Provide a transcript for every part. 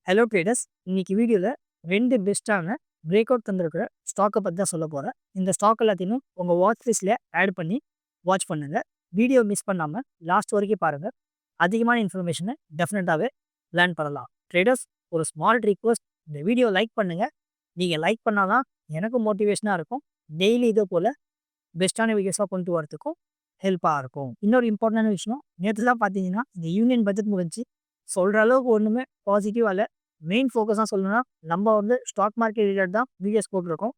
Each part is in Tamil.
ஹலோ ட்ரேடர்ஸ், இன்னைக்கு வீடியோவில் 2 பெஸ்ட்டான பிரேக் அவுட் தந்திருக்கிற ஸ்டாக்கை பற்றி தான் சொல்ல போகிறேன். இந்த ஸ்டாக் எல்லாத்தையும் உங்கள் வாட்ச் லிஸ்ட்டில் ஆட் பண்ணி வாட்ச் பண்ணுங்கள். வீடியோ மிஸ் பண்ணாமல் லாஸ்ட் வரைக்கும் பாருங்கள். அதிகமான இன்ஃபர்மேஷனை டெஃபினட்டாகவே லேர்ன் பண்ணலாம். ட்ரேடர்ஸ், ஒரு ஸ்மால் ரிக்வஸ்ட், இந்த வீடியோ லைக் பண்ணுங்கள். நீங்கள் லைக் பண்ணால் தான் எனக்கும் மோட்டிவேஷனாக இருக்கும். டெய்லி இதே போல் பெஸ்ட்டான வீடியோஸாக கொண்டு வரதுக்கும் ஹெல்ப்பாக இருக்கும். இன்னொரு இம்பார்ட்டண்டான விஷயம், நேற்று தான் பார்த்தீங்கன்னா இந்த யூனியன் பட்ஜெட் முடிஞ்சு சொல்கிற அளவுக்கு ஒன்றுமே பாசிட்டிவாக இல்லை. மெயின் ஃபோக்கஸாக சொல்லணும்னா நம்ம வந்து ஸ்டாக் மார்க்கெட் ரிலேட்டட் தான் வீடியோஸ் போட்டிருக்கோம்.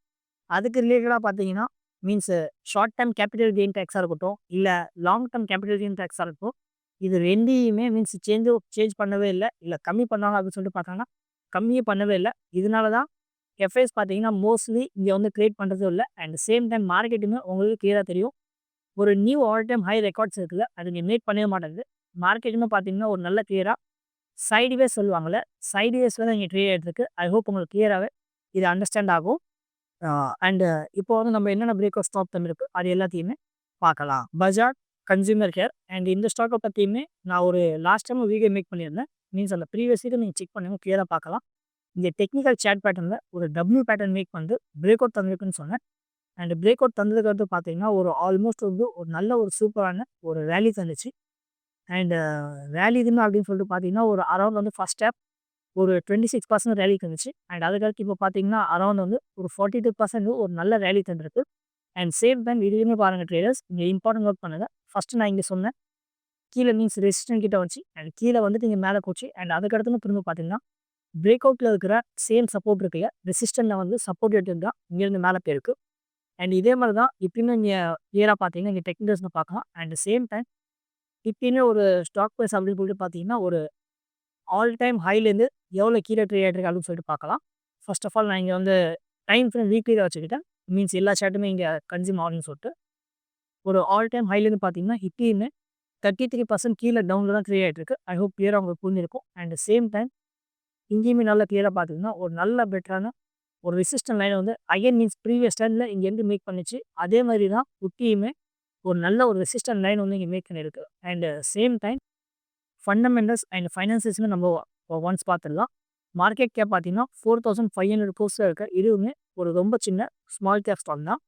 அதுக்கு ரிலேட்டடாக பார்த்தீங்கன்னா means short term capital gain டேக்ஸாக இருக்கட்டும், இல்லை லாங் டேர்ம் கேபிட்டல் கெயின் டேக்ஸாக இருக்கட்டும், இது ரெண்டையுமே மீன்ஸ் சேஞ்ச் பண்ணவே இல்லை. இல்லை கம்மி பண்ணாங்க அப்படின்னு சொல்லிட்டு பார்த்தாங்கன்னா கம்மியே பண்ணவே இல்லை. இதனால தான் எஃப்ஐஸ் பார்த்தீங்கன்னா மோஸ்ட்லி இங்கே வந்து கிரியேட் பண்ணுறதும் இல்லை. அண்ட் சேம் டைம் மார்க்கெட்டுமே உங்களுக்கு கிளியராக தெரியும். ஒரு new all time high records இருக்குல்ல, அது நீங்கள் மேக் பண்ணவே மாட்டேங்குது. மார்க்கெட்டுமே பார்த்தீங்கன்னா ஒரு நல்ல கிளியராக சைடுவேஸ் சொல்லுவாங்கள்ல, சைடுவேஸில் தான் இங்கே ட்ரேட் ஆகிட்டுருக்கு. ஐ ஹோப் உங்களுக்கு கிளியராகவே இது அண்டர்ஸ்டாண்ட் ஆகும். அண்டு இப்போ வந்து நம்ம என்னென்ன பிரேக் அவுட் ஸ்டாக் தந்துருக்கு அது எல்லாத்தையுமே பார்க்கலாம். பஜாஜ் கன்சியூமர் கேர் அண்ட் இந்த ஸ்டாக்கை பற்றியுமே நான் ஒரு லாஸ்ட் டைம் வீடியோ மேக் பண்ணியிருந்தேன். மீன்ஸ் அந்த ப்ரீவியஸ் வீடியோ நீங்கள் செக் பண்ணுங்க, கிளியராக பார்க்கலாம். இந்த டெக்னிக்கல் சேட் பேட்டர்னில் ஒரு டபிள்யூ பேட்டர்ன் மேக் வந்து பிரேக் அவுட் தந்திருக்குன்னு சொன்னேன். அண்ட் பிரேக் அவுட் தந்ததுக்கு வந்து பார்த்தீங்கன்னா ஒரு ஆல்மோஸ்ட் வந்து ஒரு நல்ல ஒரு சூப்பரான ஒரு ரேலி தந்துச்சு. அண்ட் ரேலி இதுன்னு அப்படின்னு சொல்லிட்டு பார்த்தீங்கன்னா ஒரு அரௌண்ட் வந்து ஃபர்ஸ்ட் ஸ்டெப் ஒரு 26% ரேலி தந்துச்சு. அண்ட் அதுக்கடுத்து இப்போ பார்த்தீங்கன்னா அரௌண்ட் வந்து ஒரு 42% ஒரு நல்ல ரேலி தந்துருக்கு. அண்ட் சேம் டைம் இதுலேயுமே பாருங்கள் ட்ரேடர்ஸ், இங்கே இம்பார்ட்டன்ட் நோட் பண்ணுங்கள். ஃபஸ்ட்டு நான் இங்கே சொன்னேன் கீழே மீன்ஸ் ரெசிஸ்டன்ட் கிட்ட வச்சு அண்ட் கீழே வந்துட்டு இங்கே மேலே போச்சு. அண்ட் அதுக்கடுத்து திரும்ப பார்த்தீங்கன்னா பிரேக் அவுட்டில் இருக்கிற சேம் சப்போர்ட் இருக்குல்ல, ரெசிஸ்டன்ட்டில் வந்து சப்போர்ட் எடுத்து தான் இங்கேருந்து மேலே போயிருக்கு. அண்ட் இதே மாதிரி தான் இப்பயுமே இங்கே கிளியராக பார்த்தீங்கன்னா இங்கே டெக்னிக்கல்ஸ்னு பார்க்கலாம். அண்ட் சேம் டைம் இப்பயுமே ஒரு ஸ்டாக் ப்ரைஸ் அப்படின்னு சொல்லிட்டு பார்த்தீங்கன்னா ஒரு ஆல் டைம் ஹைலேருந்து எவ்வளோ கீழே ட்ரேட் ஆகிருக்கு அப்படின்னு சொல்லிட்டு பார்க்கலாம். ஃபர்ஸ்ட் ஆஃப் ஆல் நான் இங்கே வந்து டைம் ஃப்ரேம் வீக்லியில் வச்சுக்கிட்டேன். மீன்ஸ் எல்லா சார்ட்டுமே இங்கே கன்சியூம் ஆகுன்னு சொல்லிட்டு ஒரு ஆல் டைம் ஹைலேருந்து பார்த்தீங்கன்னா இப்பயுமே 33% கீழே டவுனில் தான் ட்ரேட் ஆகிட்டு இருக்கு. ஐ ஹோப் கிளியராக உங்களுக்கு புரிஞ்சிருக்கும். அண்ட் சேம் டைம் இங்கேயுமே நல்லா கிளியராக பார்த்தீங்கன்னா ஒரு நல்ல பெட்டரான ஒரு ரெசிஸ்டன்ட் லைனை வந்து அகைன் மீன்ஸ் ப்ரீவியஸ் டைமில் இங்கேருந்து மேக் பண்ணிச்சு. அதே மாதிரி தான் இப்பயுமே ஒரு நல்ல ஒரு ரெசிஸ்டன்ட் லைன் வந்து இங்கே மேக் பண்ணியிருக்கு. And same time fundamentals and ஃபைனான்சஸ்மே நம்ம ஒன்ஸ் பார்த்துடலாம். மார்க்கெட் கேப் பார்த்தீங்கன்னா 4500 crores இருக்குது. இதுவுமே ஒரு ரொம்ப சின்ன ஸ்மால் கேப் ஸ்டாக் தான்.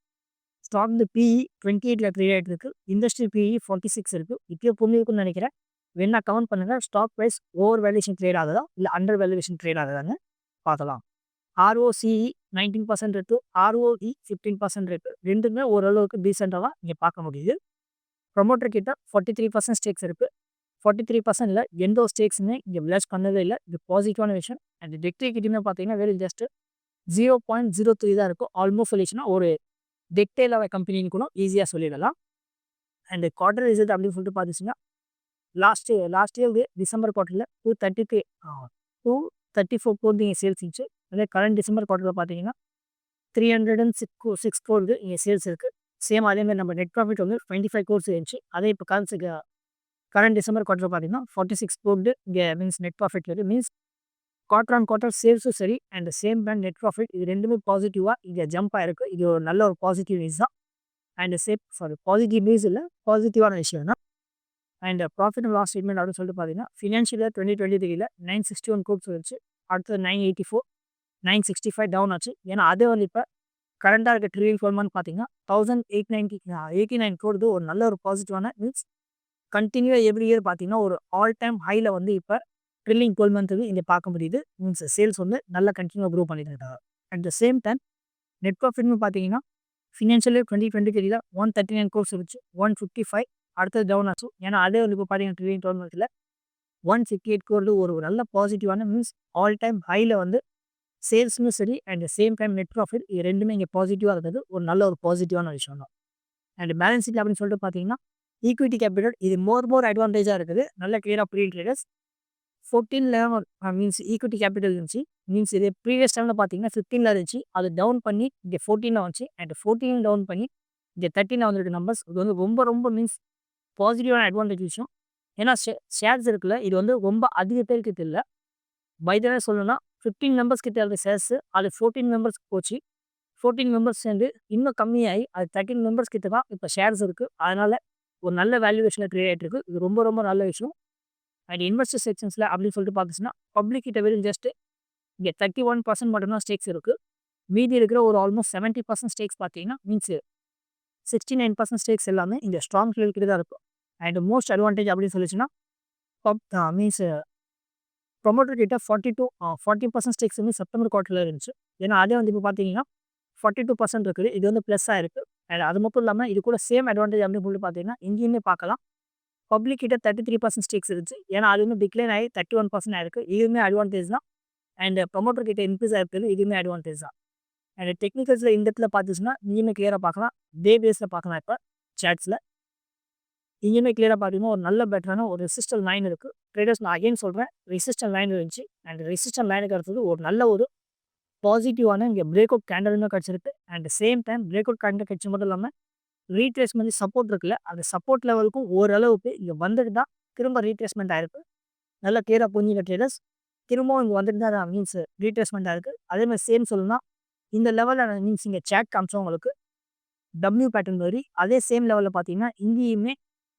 ஸ்டாக் வந்து பிஇ 28 ட்ரேட் ஆகிட்டு இருக்குது. இண்டஸ்ட்ரி பிஇ 46 இருக்குது. இப்போயே புரிஞ்சிருக்குன்னு நினைக்கிறேன். வேணா கமெண்ட் பண்ணுங்கள், stock price over valuation trade ஆகுதா இல்லை அண்டர் வேல்யூஷன் ட்ரேட் ஆகுதான்னு பார்க்கலாம். ROCE 19% இருக்குது, ROE 15% இருக்குது. ரெண்டுமே ஓரளவுக்கு டீசெண்டாக தான் இங்கே பார்க்க முடியுது. ப்ரொமோட்டர் கிட்ட 43% ஸ்டேக்ஸ் இருக்குது. 43%ல் எந்த ஒரு ஸ்டேக்ஸுமே இங்கே விளாச் பண்ணவே இல்லை. இது பாசிட்டிவான விஷயம். அண்ட் டெக்ட் கிட்டேயுமே பார்த்தீங்கன்னா வெறும் ஜஸ்ட் 0.03 தான் இருக்கும். ஆல்மோஸ்ட் சொல்லிச்சுன்னா ஒரு டெக்டைல் கம்பெனின்னு கூட ஈஸியாக சொல்லிடலாம். அண்ட் குவார்டர் ரிசல்ட் அப்படின்னு சொல்லிட்டு பார்த்துச்சுன்னா லாஸ்ட் இயர் டிசம்பர் குவார்ட்டரில் 234 crore இங்கே சேல்ஸ் இருந்துச்சு. அதே கரண்ட் டிசம்பர் குவார்ட்டரில் பார்த்தீங்கன்னா 306 crore இங்கே சேல்ஸ் இருக்குது. சேம் அதேமாதிரி நம்ம நெட் ப்ராஃபிட் வந்து 25 crores இருந்துச்சு. அதே இப்போ கரண்ட் டிசம்பர் குவார்ட்டர் பார்த்தீங்கன்னா 46 crore இங்கே மீன்ஸ் நெட் ப்ராஃபிட் இருக்குது. மீன்ஸ் குவார்டர் ஆன் குவார்ட்டர் சேல்ஸும் சரி and same band net profit இது ரெண்டுமே பாசிட்டிவாக இங்கே ஜம்ப் ஆகிருக்கு. இது ஒரு நல்ல ஒரு பாசிட்டிவ் நியூஸ் தான். அண்ட் பாசிட்டிவ் நியூஸ் இல்லை, பாசிட்டிவான விஷயம் தான். And profit and loss statement அப்படின்னு சொல்லிட்டு பார்த்தீங்கன்னா ஃபினான்ஷியல் 2023 961 crores இருந்துச்சு. அடுத்தது 984, 965 டவுன் ஆச்சு. ஏன்னா அதே வந்து இப்போ கரண்டாக இருக்க ட்ரில்லியன் 12 மந்த் பார்த்தீங்கன்னா 1889 crore ஒரு நல்ல ஒரு பாசிட்டிவான மீன்ஸ் கண்டினியூவாக எவ்ரி இயர் பார்த்தீங்கன்னா ஒரு ஆல் டைம் ஹையில் வந்து இப்போ ட்ரில்லிங் 12 மந்த்துக்கு இங்கே பார்க்க முடியுது. மீன்ஸ் சேல்ஸ் வந்து நல்லா கண்டினியூவாக க்ரோ பண்ணிட்டு இருக்காங்க. At the same time net ப்ராஃபிட்னு பார்த்தீங்கன்னா ஃபினான்ஷியல் 2023 139 crores இருந்துச்சு, 155 அடுத்தது டவுன் ஆச்சு. ஏன்னா அதே வந்து இப்போ பார்த்தீங்கன்னா ட்ரில்லியன் 12 மந்த்தில் 158 crore ஒரு நல்ல பாசிட்டிவான மீன்ஸ் ஆல் டைம் ஹையில் வந்து சேல்ஸுமே சரி and same time net profit இது ரெண்டுமே இங்கே பாசிட்டிவாக இருக்கிறது ஒரு நல்ல ஒரு பாசிட்டிவான விஷயம் தான். அண்ட் பேலன்ஸ் ஷீட் அப்படின்னு சொல்லிட்டு பார்த்தீங்கன்னா ஈக்விட்டி கேபிட்டல் இது மோர் அட்வான்டேஜாக இருக்குது. நல்ல கிளியராக புரியும் ட்ரேடர்ஸ். 14 மீன்ஸ் ஈக்விட்டி கேபிட்டல் இருந்துச்சு. மீன்ஸ் இது ப்ரீவியஸ் டைமில் பார்த்தீங்கன்னா 15 இருந்துச்சு. அது டவுன் பண்ணி இங்கே 14 வந்துச்சு. அண்ட் 14 டவுன் பண்ணி இங்கே 13 வந்துருக்கு நம்பர்ஸ். இது வந்து ரொம்ப மீன்ஸ் பாசிட்டிவான அட்வான்டேஜ் விஷயம். ஏன்னா ஷேர்ஸ் இருக்குல்ல, இது வந்து ரொம்ப அதிக பேருக்கு இல்லை. பைதவே சொல்லணும்னா 15 மெம்பர்ஸ் கிட்ட இருக்க ஷேர்ஸ் அது 14 மெம்பர்ஸ்க்கு போச்சு. 14 மெம்பர்ஸ் சேர்ந்து இன்னும் கம்மியாகி அது 13 மெம்பர்ஸ் கிட்ட தான் இப்போ ஷேர்ஸ் இருக்குது. அதனால் ஒரு நல்ல வேல்யூவேஷனில் க்ரியேட் ஆகிட்டு இருக்குது. இது ரொம்ப நல்ல விஷயம். அண்ட் இன்வெஸ்டர் செக்ஷன்ஸில் அப்படின்னு சொல்லிட்டு பார்த்துச்சுன்னா பப்ளிக் கிட்ட வெறும் ஜஸ்ட் இங்கே 31% மட்டும் தான் ஸ்டேக்ஸ் இருக்குது. மீதி இருக்கிற ஒரு ஆல்மோஸ்ட் 70% ஸ்டேக்ஸ் பார்த்தீங்கன்னா மீன்ஸ் 69% ஸ்டேக்ஸ் எல்லாமே இந்த ஸ்ட்ராங் கிட்ட தான் இருக்கும். அண்ட் மோஸ்ட் அட்வான்டேஜ் அப்படின்னு சொல்லிச்சுன்னா மீன்ஸ் ப்ரொமோட்டர் கிட்ட 40% ஸ்டேக்ஸ் வந்து செப்டம்பர் குவார்ட்டரில் இருந்துச்சு. ஏன்னா அதே வந்து இப்போ பார்த்தீங்கன்னா 42% இருக்குது. இது வந்து ப்ளஸ்ஸாக இருக்குது. அண்ட் அது மட்டும் இல்லாமல் இது கூட சேம் அட்வான்டேஜ் அப்படின்னு சொல்லி பார்த்தீங்கன்னா இங்கேயுமே பார்க்கலாம். பப்ளிக் கிட்ட 33% ஸ்டேக்ஸ் இருந்துச்சு. ஏன்னா அது வந்து டிக்ளைன் ஆகி 31% ஆயிருக்கு. இதுவுமே அட்வான்டேஜ் தான். அண்ட் ப்ரொமோட்டர் கிட்ட இன்க்ரீஸ் ஆயிருக்குது. இதுவுமே அட்வான்டேஜ் தான். அண்ட் டெக்னிக்கல்ஸில் இந்த இடத்துல பார்த்துச்சுன்னா இங்கேயுமே கிளியராக பார்க்கலாம். டே பேஸில் பார்க்கலாம். இப்போ சாட்ஸில் இங்கேயுமே கிளியராக பார்த்தீங்கன்னா ஒரு நல்ல பெட்டரான ஒரு ரெசிஸ்டன்ட் லைன் இருக்குது. ட்ரேடர்ஸ் நான் அகைன் சொல்கிறேன், ரெசிஸ்டன்ட் லைன் இருந்துச்சு. அண்ட் ரெசிஸ்டன்ட் லைனுக்கு அடுத்தது ஒரு நல்ல ஒரு பாசிட்டிவான இங்கே பிரேக் அவுட் கேண்டலுமே கிடச்சிருக்கு. And same time break out candle கிடச்சி மட்டும் இல்லாமல் ரீட்ரேஸ்மெண்ட் சப்போர்ட் இருக்குல்ல, அந்த சப்போர்ட் லெவலுக்கும் ஓரளவுக்கு இங்கே வந்துட்டு தான் திரும்ப ரீட்ரேஸ்மெண்ட் ஆயிருக்கு. நல்லா கிளியராக புரிஞ்சுக்க ட்ரேடர்ஸ். திரும்பவும் இங்கே வந்துட்டு தான் மீன்ஸ் ரீட்ரேஸ்மெண்ட் ஆயிருக்கு. அதேமாதிரி சேம் சொல்லணும்னா இந்த லெவலில் மீன்ஸ் இங்கே சேட் காமிச்சோம் உங்களுக்கு டபிள்யூ பேட்டர்ன் மாதிரி. அதே சேம் லெவலில் பார்த்தீங்கன்னா இங்கேயுமே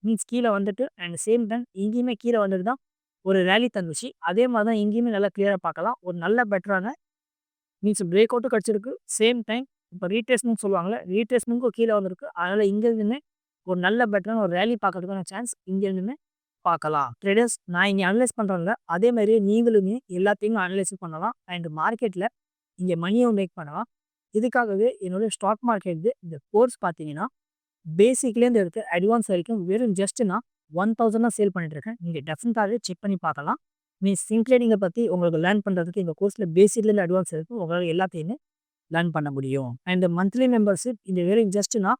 மீன்ஸ் கீழே வந்துட்டு அண்ட் சேம் டைம் இங்கேயுமே கீழே வந்துட்டு தான் ஒரு ரேலி தந்துச்சு. அதே மாதிரி தான் இங்கேயுமே நல்லா கிளியராக பார்க்கலாம். ஒரு நல்ல பெட்டரான மீன்ஸ் பிரேக் அவுட்டும் கிடச்சிருக்கு. சேம் டைம் இப்போ ரீட்ரேஸ்மெண்ட் சொல்லுவாங்கள்ல, ரீட்ரேஸ்மெண்ட்க்கும் கீழே வந்திருக்கு. அதனால் இங்கேருந்துமே ஒரு நல்ல பெட்டரான ஒரு ரேலி பார்க்கறதுக்கான சான்ஸ் இங்கேருந்துமே பார்க்கலாம். ட்ரேடர்ஸ் நான் இங்கே அனலைஸ் பண்ணுறேன்ல, அதே மாதிரியே நீங்களுமே எல்லாத்தையும் அனலைஸ் பண்ணலாம். அண்ட் மார்க்கெட்டில் இங்கே மணியும் மேக் பண்ணலாம். இதுக்காகவே என்னுடைய ஸ்டாக் மார்க்கெட் இந்த கோர்ஸ் பார்த்தீங்கன்னா பேசிக்லேருந்து எடுத்து அட்வான்ஸ் வரைக்கும் வெறும் ஜஸ்ட் நான் 1000 தான் சேல் பண்ணிட்டுருக்கேன். நீங்கள் டெஃபினட்டாகவே செக் பண்ணி பார்க்கலாம். மீன்ஸ் ஸ்விங் ட்ரேடிங்கை பற்றி உங்களுக்கு லேர்ன் பண்ணுறதுக்கு இந்த கோர்ஸில் பேசிக்லேருந்து அட்வான்ஸ் இருக்குது. உங்களால் எல்லாத்தையுமே லேர்ன் பண்ண முடியும். அண்ட் மந்த்லி மெம்பர்ஷிப் இந்த வெறும் ஜஸ்ட் நான்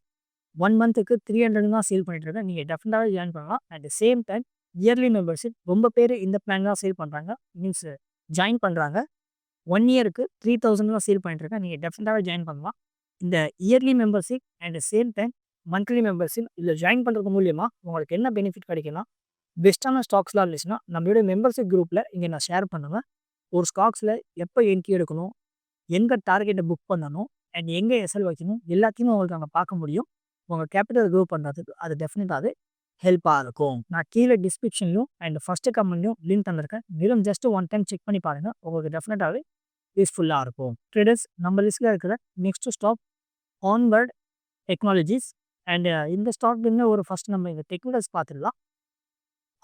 1 மந்த்துக்கு 300 தான் சேல் பண்ணிட்டுருக்கேன். நீங்கள் டெஃபினட்டாகவே ஜாயின் பண்ணலாம். At the same time yearly membership ரொம்ப பேர் இந்த பிளான் தான் சேல் பண்ணுறாங்க. மீன்ஸ் ஜாயின் பண்ணுறாங்க. 1 இயருக்கு 3000 தான் சேல் பண்ணிட்டுருக்கேன். நீங்கள் டெஃபினட்டாகவே ஜாயின் பண்ணலாம். இந்த yearly membership and same time monthly membership இதில் ஜாயின் பண்ணுறது மூலியமாக உங்களுக்கு என்ன பெனிஃபிட் கிடைக்குன்னா, பெஸ்ட்டான ஸ்டாக்ஸ்லாம் இருந்துச்சுன்னா நம்மளுடைய மெம்பர்ஷிப் குரூப்பில் இங்கே நான் ஷேர் பண்ணுவேன். ஒரு ஸ்டாக்ஸில் எப்போ என்ட்ரி எடுக்கணும், எங்கே டார்கெட்டை புக் பண்ணணும் அண்ட் எங்கே எஸ்எல் வைக்கணும் எல்லாத்தையுமே உங்களுக்கு அங்கே பார்க்க முடியும். உங்கள் கேபிட்டல் க்ரோ பண்ணுறதுக்கு அது டெஃபினட்டாகவே ஹெல்ப்பாக இருக்கும். நான் கீழே டிஸ்கிரிப்ஷன்லையும் அண்ட் ஃபஸ்ட்டு கமெண்ட்லையும் லிங்க் தந்திருக்கேன். வெறும் ஜஸ்ட் 1 டைம் செக் பண்ணி பாருங்கள். உங்களுக்கு டெஃபினட்டாகவே யூஸ்ஃபுல்லாக இருக்கும். ட்ரேடர்ஸ் நம்ம லிஸ்ட்டில் இருக்கிற நெக்ஸ்ட் ஸ்டாக் ஆன்வர்ட் டெக்னாலஜிஸ். அண்ட் இந்த ஸ்டாக்லேருந்து ஒரு ஃபஸ்ட் நம்ம இந்த டெக்னிக்கல்ஸ் பார்த்துடலாம்.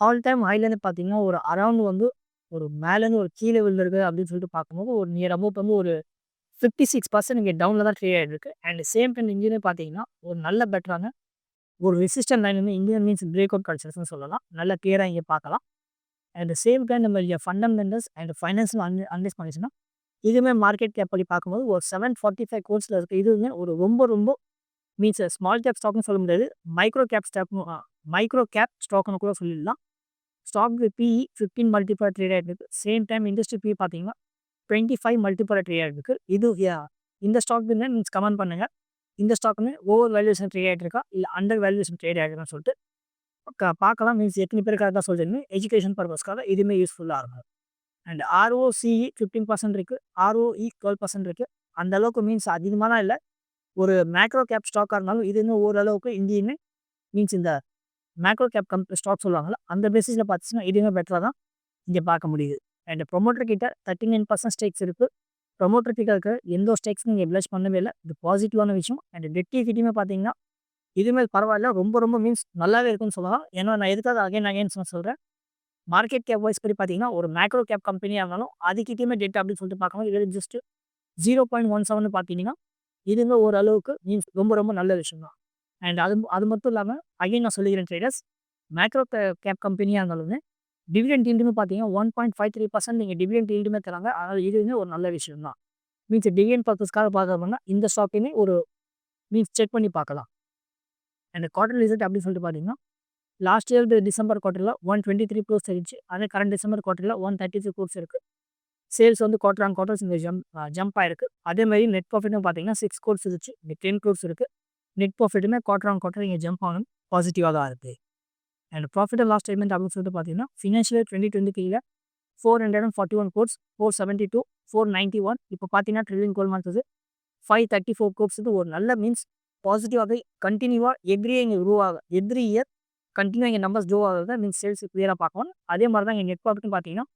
ஆல் டைம் ஹைலேருந்து பார்த்தீங்கன்னா ஒரு அரௌண்ட் வந்து ஒரு மேலேருந்து ஒரு கீழே விழுந்திருக்கு அப்படின்னு சொல்லிட்டு பார்க்கும்போது ஒரு நியர் அபவுட் வந்து ஒரு 56% இங்கே டவுனில் தான் ட்ரேட் ஆகிருக்கு. அண்ட் சேம் டைம் இங்கேயுமே பார்த்தீங்கன்னா ஒரு நல்ல பெட்டரான ஒரு ரெசிஸ்டன்ட் லைன் வந்து இந்தியன் மீன்ஸ் பிரேக் அவுட் கிடச்சிருக்குன்னு சொல்லலாம். நல்லா கிளியராக இங்கே பார்க்கலாம். அண்ட் சேம் டைம் நம்ம ஃபண்டமெண்டல்ஸ் அண்ட் ஃபைனான்ஸில் அனலைஸ் பண்ணிச்சுன்னா இதுவுமே மார்க்கெட் கேப் படி பார்க்கும்போது ஒரு 745 கோர்ஸில் இருக்குது. இதுவுமே ஒரு ரொம்ப மீன்ஸ் ஸ்மால் கேப் ஸ்டாக்னு சொல்ல முடியாது. மைக்ரோ கேப் ஸ்டாக்னு கூட சொல்லிடலாம். ஸ்டாக் பிஇ 15 மல்டிபிள் ட்ரேட் ஆகிருக்கு. சேம் டைம் இண்டஸ்ட்ரி பிஇ பார்த்தீங்கன்னா 25 மல்டிபிள் ட்ரேட் ஆகிருக்கு. இது இந்த ஸ்டாக் மீன்ஸ் கமெண்ட் பண்ணுங்கள். இந்த ஸ்டாக்குமே ஓவர் வேல்யூஷன் ட்ரேட் ஆகிட்டு இருக்கா இல்லை அண்டர் வேல்யூஷன் ட்ரேட் ஆகிருக்கான்னு சொல்லிட்டு பார்க்கலாம். மீன்ஸ் எத்தனை பேர் கரெக்டாக சொல்லிட்டு எஜுகேஷன் பர்பஸ்க்காக இதுவுமே யூஸ்ஃபுல்லாக இருக்கும். அண்ட் ROCE 15% இருக்குது. ROE 12% இருக்குது. அந்த அளவுக்கு மீன்ஸ் அதிகமாலாம் இல்லை. ஒரு மேக்ரோ கேப் ஸ்டாக்காக இருந்தாலும் இது இன்னும் ஓரளவுக்கு இங்கேயுமே மீன்ஸ் இந்த மேக்ரோ கேப் ஸ்டாக் சொல்லுவாங்கள்ல அந்த பேசிஸில் பார்த்துச்சுன்னா இதுவுமே பெட்டராக தான் இங்கே பார்க்க முடியுது. அண்ட் ப்ரொமோட்டர் கிட்ட 39% ஸ்டேக்ஸ் இருக்குது. ப்ரொமோட்டர் கிட்ட இருக்கிற எந்த ஒரு ஸ்டேக்ஸும் நீங்கள் எப்ளேஸ் பண்ணவே இல்லை. இது பாசிட்டிவான விஷயம். அண்ட் டெட் ஈக்விட்டியுமே பார்த்தீங்கன்னா இதுவுமே பரவாயில்ல, ரொம்ப மீன்ஸ் நல்லாவே இருக்குன்னு சொல்லலாம். ஏன்னா நான் எதுக்காக அகைன் சொல்கிறேன், மார்க்கெட் கேப் வைஸ் படி பார்த்தீங்கன்னா ஒரு மேக்ரோ கேப் கம்பெனியாக இருந்தாலும் அதுக்கிட்டேயுமே டெட் அப்படின்னு சொல்லிட்டு பார்க்கணும். இது ஜஸ்ட் 0.17 பார்த்தீங்கன்னா இதுங்க ஓரளவுக்கு மீன்ஸ் ரொம்ப நல்ல விஷயம் தான். அண்ட் அது மட்டும் இல்லாமல் அகைன் நான் சொல்லிக்கிறேன் ட்ரேடர்ஸ், மேக்ரோ கேப் கம்பெனியாக இருந்தாலுமே டிவிடெண்ட் ஈல்டுமே பார்த்தீங்கன்னா 1.53% நீங்கள் டிவிடெண்ட் ஈல்டுமே தராங்க. அதனால் இதுவுமே ஒரு நல்ல விஷயம் தான். மீன்ஸ் டிவிடெண்ட் பர்பஸ்க்காக பார்க்கறோம்னா இந்த ஸ்டாக்கையுமே ஒரு மீன்ஸ் செக் பண்ணி பார்க்கலாம். அண்ட் குவார்டர் ரிசல்ட் அப்படின்னு சொல்லிட்டு பார்த்தீங்கன்னா லாஸ்ட் இயர் டிசம்பர் குவார்ட்டரில் 123 க்ரோர்ஸ் இருந்துச்சு. அதே கரண்ட் டிசம்பர் குவார்ட்டரில் 133 க்ரோர்ஸ் இருக்குது. சேல்ஸ் வந்து குவார்டர் ஆன் குவார்டர்ஸ் இந்த ஜம்ப் ஆயிருக்கு. அதே மாதிரி நெட் ப்ராஃபிட்டும் பார்த்தீங்கன்னா 6 க்ரோர்ஸ் இருந்துச்சு. இங்கே 10 க்ரோர்ஸ் இருக்குது. நெட் ப்ராஃபிட்டுமே குவார்டர் ஆன் குவார்டர் இங்கே ஜம்ப் ஆகணும் பாசிட்டிவாக தான் இருக்குது. And profit and loss statement அப்படின்னு சொல்லிட்டு பார்த்தீங்கன்னா ஃபினான்ஷியல் 2023 441 க்ரோர்ஸ், 472, 491 இப்போ பார்த்தீங்கன்னா ட்ரில்லிங் 12 மந்த்ஸ் 534 க்ரோர்ஸ். ஒரு நல்ல மீன்ஸ் பாசிட்டிவாக கண்டினியூவாக எவ்ரி இயர் கண்டினியூ இங்கே நம்பர்ஸ் க்ரோ ஆகுது மீன்ஸ் சேல்ஸ் கிளியராக பார்க்கணும். அதே மாதிரி தான் இங்கே நெட் ப்ராஃபிட்னு பார்த்தீங்கன்னா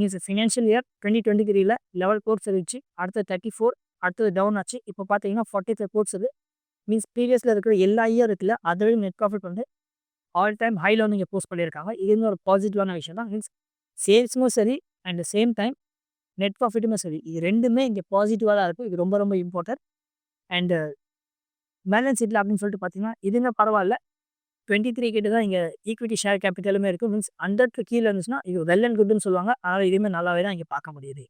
மீன்ஸ் ஃபினான்ஷியல் இயர் 2023ல லெவல் கோர்ஸ் இருந்துச்சு. அடுத்தது 34, அடுத்தது டவுன் ஆச்சு. இப்போ பார்த்தீங்கன்னா 43 கோர்ஸ் இது. மீன்ஸ் ப்ரீவியஸில் இருக்கிற எல்லா இயர் இருக்குல்ல, அதை விட நெட் ப்ராஃபிட் வந்து ஆல் டைம் ஹைல வந்து இங்கே போஸ்ட் பண்ணியிருக்காங்க. இது வந்து ஒரு பாசிட்டிவான விஷயம் தான். மீன்ஸ் சேல்ஸும் சரி அண்ட் சேம் டைம் நெட் ப்ராஃபிட்டுமே சரி, இது ரெண்டுமே இங்கே பாசிட்டிவாக தான் இருக்கும். இது ரொம்ப ரொம்ப இம்பார்ட்டன்ட். அண்டு பேலன்ஸ் ஷீட்டில் அப்படின்னு சொல்லிட்டு பார்த்தீங்கன்னா இதுங்க பரவாயில்ல. 23 கிட்ட தான் இங்கே ஈக்விட்டி ஷேர் கேபிட்டலுமே இருக்குது. மீன்ஸ் 100க்கு கீழே இருந்துச்சுன்னா இது வெல் அண்ட் குட்னு சொல்லுவாங்க. அதனால் இதுவுமே நல்லாவே தான் இங்கே பார்க்க முடியுது.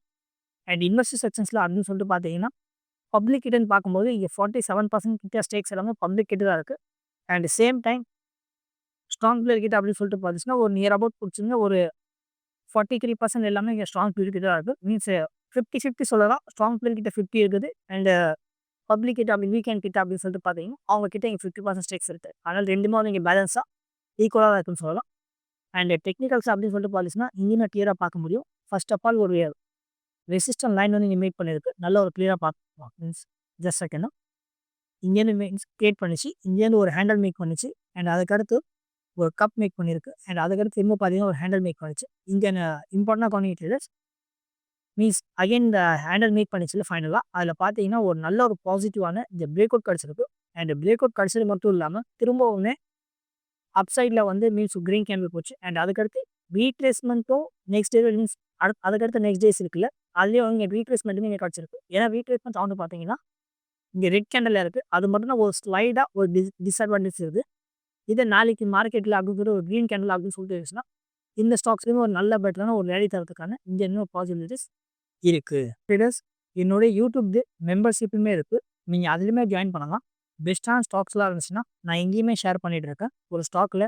அண்ட் இன்வெஸ்டர் செக்ஷன்ஸில் அப்படின்னு சொல்லிட்டு பார்த்தீங்கன்னா பப்ளிக் கிட்டன்னு பார்க்கும்போது இங்கே 47% கிட்ட ஸ்டேக்ஸ் எல்லாமே பப்ளிக் கிட்ட தான் இருக்குது. And same time strong player கிட்ட அப்படின்னு சொல்லிட்டு பார்த்துச்சுன்னா ஒரு நியர் அபவுட் பிடிச்சிங்க ஒரு 43% எல்லாமே இங்கே ஸ்ட்ராங் பிளேயர் கிட்ட தான் இருக்குது. மீன்ஸ் 50-50 சொல்லலாம். ஸ்ட்ராங் பிளேயர் கிட்ட 50 இருக்குது. அண்ட் பப்ளிக் கிட்ட அப்படி வீக்கெண்ட் கிட்ட அப்படின்னு சொல்லிட்டு பார்த்தீங்கன்னா அவங்க கிட்ட இங்கே 50% ஸ்டேக்ஸ் இருக்குது. அதனால் ரெண்டுமே வந்து இங்கே பேலன்ஸாக ஈக்குவலாக தான் இருக்குன்னு சொல்லலாம். அண்ட் டெக்னிக்கல்ஸ் அப்படின்னு சொல்லிட்டு பார்த்துச்சுன்னா இங்கேயுமே கிளியராக பார்க்க முடியும். ஃபர்ஸ்ட் ஆஃப் ஆல் ஒரு ரெசிஸ்டன்ட் லைன் வந்து இங்கே மேக் பண்ணியிருக்கு. நல்ல ஒரு கிளியராக பார்க்கலாம். மீன்ஸ் ஜஸ்ட் செகண்ட் இங்கேருந்து மீன்ஸ் கிரியேட் பண்ணிச்சு. இங்கேருந்து ஒரு ஹேண்டில் மேக் பண்ணிச்சு. அண்ட் அதுக்கடுத்து ஒரு கப் மேக் பண்ணியிருக்கு. அண்ட் அதுக்கடுத்து திரும்ப பார்த்தீங்கன்னா ஒரு ஹேண்டில் மேக் பண்ணிச்சு. இங்கே இம்பார்ட்டண்டாக கவனிக்கிறது மீன்ஸ் அகைன் இந்த ஹேண்டில் மேக் பண்ணிச்சுல ஃபைனலாக அதில் பார்த்தீங்கன்னா ஒரு நல்ல ஒரு பாசிட்டிவான இந்த பிரேக் அவுட் கிடச்சிருக்கு. அண்ட் பிரேக் அவுட் கிடச்சது மட்டும் இல்லாமல் திரும்பவுமே அப் சைடில் வந்து மீன்ஸ் கிரீன் கேண்டில் போச்சு. அண்ட் அதுக்கடுத்து ரீட்ரேஸ்மெண்ட்டும் நெக்ஸ்ட் டே மீன்ஸ் அதுக்கடுத்து நெக்ஸ்ட் டேஸ் இருக்குல்ல, அதுலேயே வந்து இங்கே ரீட்ரேஸ்மெண்ட்டுமே இங்கே கிடச்சிருக்கு. ஏன்னா ரீட்ரேஸ்மெண்ட் வந்து பார்த்தீங்கன்னா இங்கே ரெட் கேண்டலில் இருக்குது. அது மட்டும் தான் ஒரு ஸ்லைடாக ஒரு டிஸ்அட்வான்டேஜ் இருக்குது. இதை நாளைக்கு மார்க்கெட்டில் அப்படிங்கிற ஒரு க்ரீன் கேண்டில் அப்படின்னு சொல்லிட்டு இருந்துச்சுன்னா இந்த ஸ்டாக்ஸ்லேயுமே ஒரு நல்ல பெட்டரான ஒரு ரேலி தரத்துக்கான இங்கே இன்னும் பாசிபிலிட்டிஸ் இருக்குது. ட்ரேடர்ஸ் என்னுடைய யூடியூப் மெம்பர்ஷிப்புமே இருக்குது. நீங்கள் அதுலேயுமே ஜாயின் பண்ணலாம். பெஸ்ட்டான ஸ்டாக்ஸ்லாம் இருந்துச்சுன்னா நான் எங்கேயுமே ஷேர் பண்ணிகிட்டு இருக்கேன். ஒரு ஸ்டாக்கில்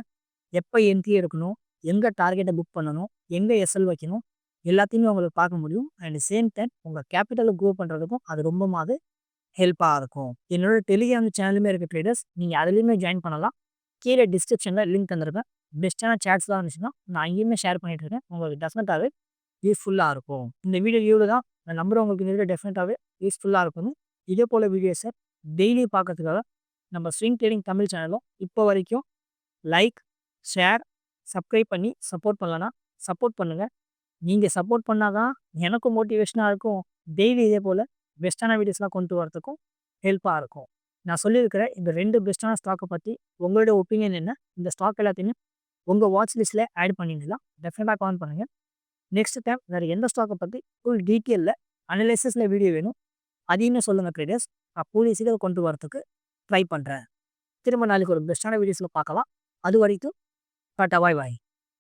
எப்போ என்ட்ரி எடுக்கணும், எங்கே டார்கெட்டை புக் பண்ணணும், எங்கே எஸ்எல் வைக்கணும், எல்லாத்தையுமே உங்களுக்கு பார்க்க முடியும். அண்ட் சேம் டைம் உங்கள் கேபிட்டலை க்ரோ பண்ணுறதுக்கும் அது ரொம்பமாவது ஹெல்ப்பாக இருக்கும். என்னோட டெலிகிராம் சேனலுமே இருக்குது ட்ரேடர்ஸ். நீங்கள் அதுலேயுமே ஜாயின் பண்ணலாம். கீழே டிஸ்கிரிப்ஷனில் லிங்க் தந்துருக்கேன். பெஸ்ட்டான சேட்ஸ்லாம் இருந்துச்சுன்னா நான் அங்கேயுமே ஷேர் பண்ணிகிட்டு இருக்கேன். உங்களுக்கு டெஃபினட்டாகவே யூஸ்ஃபுல்லாக இருக்கும். இந்த வீடியோ தான் நான் நம்புகிறேன் உங்களுக்கு இந்த வீடியோ டெஃபினட்டாகவே யூஸ்ஃபுல்லாக இருக்கும். இதே போல் வீடியோஸை டெய்லி பார்க்கறதுக்காக நம்ம ஸ்விங் ட்ரேடிங் தமிழ் சேனலும் இப்போ வரைக்கும் லைக், ஷேர், சப்ஸ்கிரைப் பண்ணி சப்போர்ட் பண்ணலன்னா சப்போர்ட் பண்ணுங்கள். நீங்கள் சப்போர்ட் பண்ணால் தான் எனக்கும் மோட்டிவேஷனாக இருக்கும். டெய்லி இதே போல் பெஸ்ட்டான வீடியோஸ்லாம் கொண்டு வரதுக்கும் ஹெல்ப்பாக இருக்கும். நான் சொல்லியிருக்கிற இந்த 2 பெஸ்ட்டான ஸ்டாக்கை பற்றி உங்களோட ஒப்பீனியன் என்ன? இந்த ஸ்டாக் எல்லாத்தையுமே உங்கள் வாட்ச் லிஸ்ட்டில் ஆட் பண்ணிடலாம். டெஃபினட்டாக கமெண்ட் பண்ணுங்கள். நெக்ஸ்ட் டைம் வேறு எந்த ஸ்டாக்கை பற்றி ஃபுல் டீட்டெயிலில் அனலைசிஸில் வீடியோ வேணும் அதையுமே சொல்லுங்கள் ட்ரேடர்ஸ். நான் கூடிய சீக்கிரம் கொண்டு வரதுக்கு ட்ரை பண்ணுறேன். திரும்ப நாளைக்கு ஒரு பெஸ்ட்டான வீடியோஸில் பார்க்கலாம். அது வரைக்கும் டாட்டா பாய் பாய்.